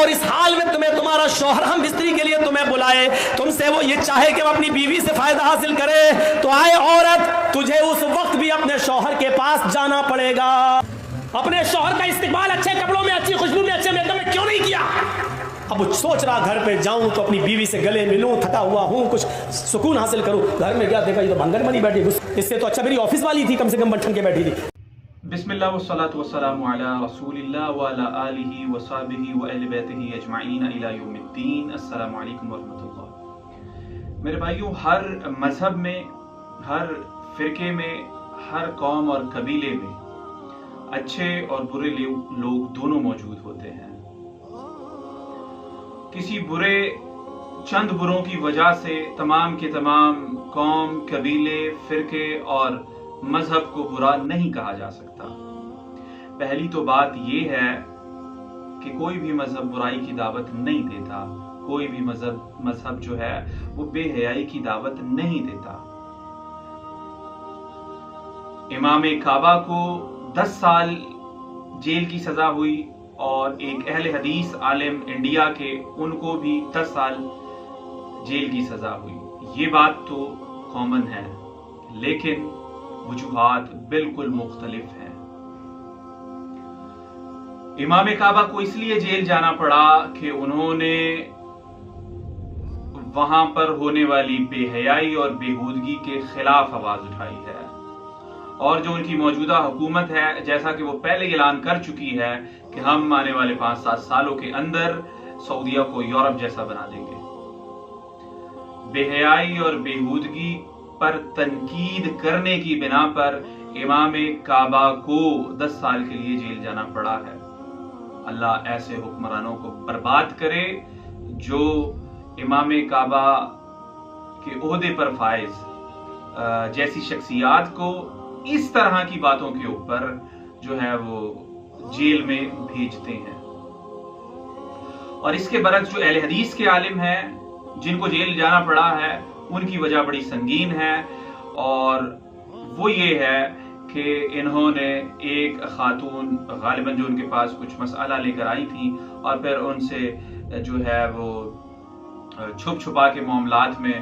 اور इस हाल में तुम्हें तुम्हारा शौहर हम बिस्तरी के लिए तुम्हें बुलाए, तुमसे वो ये चाहे कि वो अपनी बीवी से फायदा हासिल करे, तो आए औरत तुझे उस वक्त भी अपने शौहर के पास जाना पड़ेगा। अपने शौहर का इस्तेमाल अच्छे कपड़ों में, अच्छी खुशबू में, अच्छे मेकअप में क्यों नहीं किया? अब वो सोच रहा घर पे जाऊं तो अपनी बीवी से गले मिलूं, थका हुआ हूं, कुछ सुकून हासिल करूं। घर में क्या देखा, ये तो भंगन बनी बैठी, इससे तो अच्छा मेरी ऑफिस वाली थी, कम से कम बंठन के बैठी थी। बिस्मिल्लाह वस्सलातु वस्सलामु अला रसूलिल्लाह व अला आलिहि व सहबिहि व अहले बैतिहि अजमईन इला यौमिद्दीन। अस्सलामु अलैकुम व रहमतुल्लाह। मेरे भाइयों, हर मजहब में, हर फिरके में, हर कौम और कबीले में अच्छे और बुरे लोग दोनों मौजूद होते हैं। किसी चंद बुरों की वजह से तमाम के तमाम कौम, कबीले, फिरके और मजहब को बुरा नहीं कहा जा सकता। पहली तो बात यह है कि कोई भी मजहब बुराई की दावत नहीं देता, कोई भी मजहब जो है वो बेहयाई की दावत नहीं देता। इमाम काबा को 10 साल जेल की सजा हुई और एक अहले हदीस आलिम इंडिया के, उनको भी 10 साल जेल की सजा हुई। ये बात तो कॉमन है, लेकिन वजूहात बिल्कुल मुख्तलिफ हैं। इमाम काबा को इसलिए जेल जाना पड़ा कि उन्होंने वहां पर होने वाली बेहयाई और बेहूदगी के खिलाफ आवाज उठाई है, और जो उनकी मौजूदा हुकूमत है, जैसा कि वो पहले ऐलान कर चुकी है कि हम आने वाले 5-7 सालों के अंदर सऊदीया को यूरोप जैसा बना देंगे। बेहयाई और बेहूदगी पर तनकीद करने की बिना पर इमाम काबा को 10 साल के लिए जेल जाना पड़ा है। अल्लाह ऐसे हुक्मरानों को बर्बाद करे जो इमाम काबा के ओहदे पर फाइज जैसी शख्सियात को इस तरह की बातों के ऊपर जो है वो जेल में भेजते हैं। और इसके बरक्स जो अहले हदीस के आलिम हैं जिनको जेल जाना पड़ा है, उनकी वजह बड़ी संगीन है, और वो ये है कि इन्होंने एक खातून गालिबन जो उनके पास कुछ मसला लेकर आई थी, और फिर उनसे जो है वो छुप छुपा के मामलात में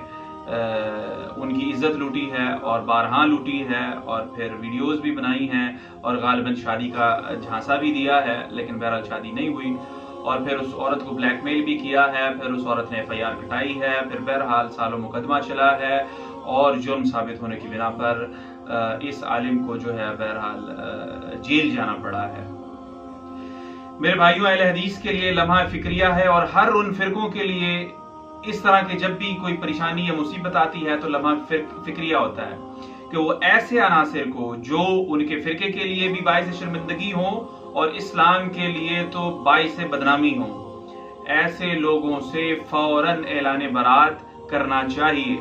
उनकी इज्जत लूटी है और बारहा लूटी है, और फिर वीडियोस भी बनाई हैं, और गालिबन शादी का झांसा भी दिया है, लेकिन बहरहाल शादी नहीं हुई। और फिर उस औरत को ब्लैकमेल भी किया है, फिर उस औरत ने FIR कटाई है, फिर बहरहाल सालों मुकदमा चला है, और जुर्म साबित होने की बिना पर इस आलिम को जो है बहरहाल जेल जाना पड़ा है। मेरे भाइयों, अहले हदीस के लिए लम्हा फिक्रिया है, और हर उन फिरकों के लिए इस तरह के जब भी कोई परेशानी या मुसीबत आती है तो लम्हा फिक्रिया होता है कि वो ऐसे अनासिर को जो उनके फिरके के लिए भी बाइस शर्मिंदगी हो और इस्लाम के लिए तो बाइस बदनामी हो, ऐसे लोगों से फौरन ऐलान बरात करना चाहिए।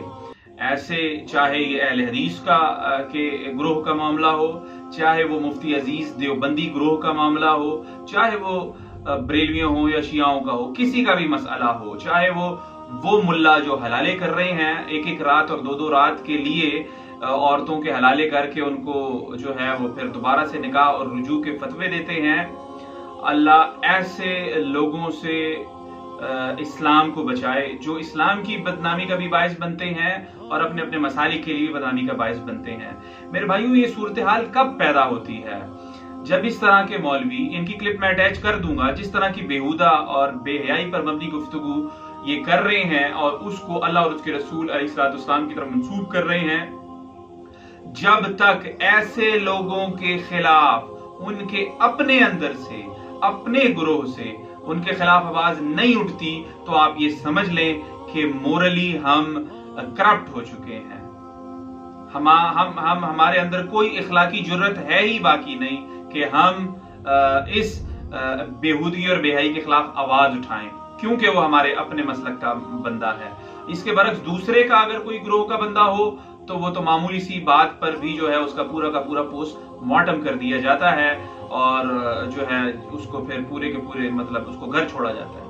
ऐसे चाहे ये अहले हदीस के ग्रोह का मामला हो, चाहे वो मुफ्ती अजीज देवबंदी ग्रोह का मामला हो, चाहे वो बरेलवियों हो या शियाओं का हो, किसी का भी मसला हो, चाहे वो मुल्ला जो हलाले कर रहे हैं 1-1 रात और 2-2 रात के लिए औरतों के हलाले करके उनको जो है वो फिर दोबारा से निकाह और रुजू के फतवे देते हैं। अल्लाह ऐसे लोगों से इस्लाम को बचाए जो इस्लाम की बदनामी का भी बायस बनते हैं और अपने अपने मसाले के लिए बदनामी का बायस बनते हैं। मेरे भाइयों, ये सूरत हाल कब पैदा होती है? जब इस तरह के मौलवी, इनकी क्लिप मैं अटैच कर दूंगा, जिस तरह की बेहुदा और बेहयाई पर मबनी गुफ्तगू ये कर रहे हैं और उसको अल्लाह और उसके रसूल अलैहिस्सलाम की तरफ मंसूब कर रहे हैं, जब तक ऐसे लोगों के खिलाफ उनके अपने अंदर से, अपने ग्रोह से उनके खिलाफ आवाज नहीं उठती, तो आप ये समझ लें कि मोरली हम करप्ट हो चुके हैं। हमारे अंदर कोई इखलाकी जुर्रत है ही बाकी नहीं कि हम इस बेहूदगी और बेहयाई के खिलाफ आवाज उठाएं, क्योंकि वो हमारे अपने मसलक का बंदा है। इसके बरक्स दूसरे का अगर कोई ग्रोह का बंदा हो तो वो तो मामूली सी बात पर भी जो है उसका पूरा का पूरा पोस्टमार्टम कर दिया जाता है, और जो है उसको फिर पूरे के पूरे मतलब उसको घर छोड़ा जाता है।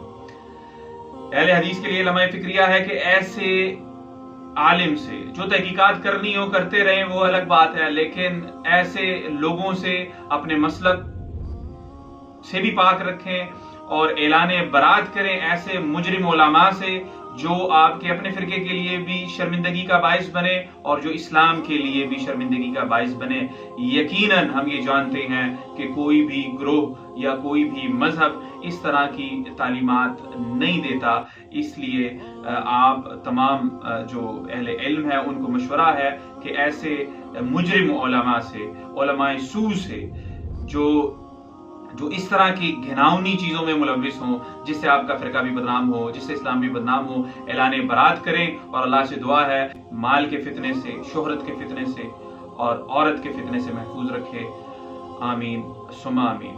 अहले हदीस के लिए लम्हा फिक्रिया है कि ऐसे आलिम से जो तहकीकात करनी हो करते रहें, वो अलग बात है, लेकिन ऐसे लोगों से अपने मसलक से भी पाक रखें اور اعلان برات کریں ایسے مجرم علماء سے جو آپ کے اپنے فرقے کے لیے بھی شرمندگی کا باعث بنے اور جو اسلام کے لیے بھی شرمندگی کا باعث بنے۔ یقیناً ہم یہ جانتے ہیں کہ کوئی بھی گروہ یا کوئی بھی مذہب اس طرح کی تعلیمات نہیں دیتا، اس لیے آپ تمام جو اہل علم ہیں ان کو مشورہ ہے کہ ایسے مجرم علماء سے، علماء سو سے جو اس طرح کی گھناؤنی چیزوں میں ملوث ہوں، جس سے آپ کا فرقہ بھی بدنام ہو، جس سے اسلام بھی بدنام ہو، اعلان برات کریں اور اللہ سے دعا ہے مال کے فتنے سے، شہرت کے فتنے سے اور عورت کے فتنے سے محفوظ رکھے۔ آمین ثم آمین۔